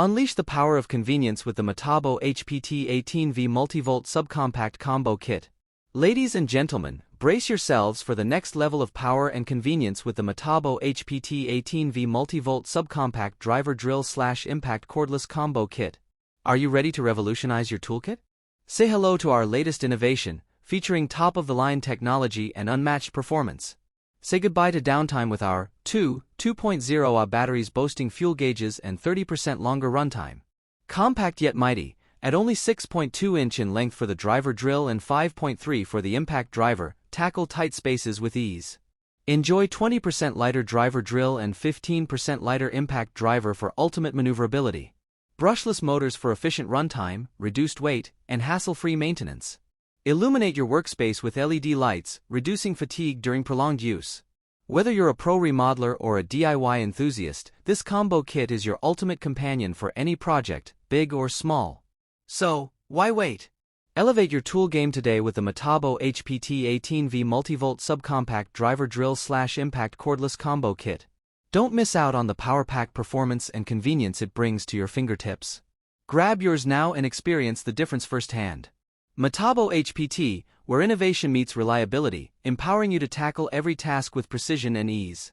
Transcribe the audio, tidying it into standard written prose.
Unleash the power of convenience with the Metabo HPT 18V MultiVolt Sub-Compact Combo Kit. Ladies and gentlemen, brace yourselves for the next level of power and convenience with the Metabo HPT 18V MultiVolt Sub-Compact Driver Drill/Impact Cordless Combo Kit. Are you ready to revolutionize your toolkit? Say hello to our latest innovation, featuring top-of-the-line technology and unmatched performance. Say goodbye to downtime with our 2.0 Ah batteries boasting fuel gauges and 30% longer runtime. Compact yet mighty, at only 6.2 inch in length for the driver drill and 5.3 for the impact driver, tackle tight spaces with ease. Enjoy 20% lighter driver drill and 15% lighter impact driver for ultimate maneuverability. Brushless motors for efficient runtime, reduced weight, and hassle-free maintenance. Illuminate your workspace with LED lights, reducing fatigue during prolonged use. Whether you're a pro remodeler or a DIY enthusiast, this combo kit is your ultimate companion for any project, big or small. So, why wait? Elevate your tool game today with the Metabo HPT 18V MultiVolt Sub-Compact Driver Drill/Impact Cordless Combo Kit. Don't miss out on the power-packed performance and convenience it brings to your fingertips. Grab yours now and experience the difference firsthand. Metabo HPT, where innovation meets reliability, empowering you to tackle every task with precision and ease.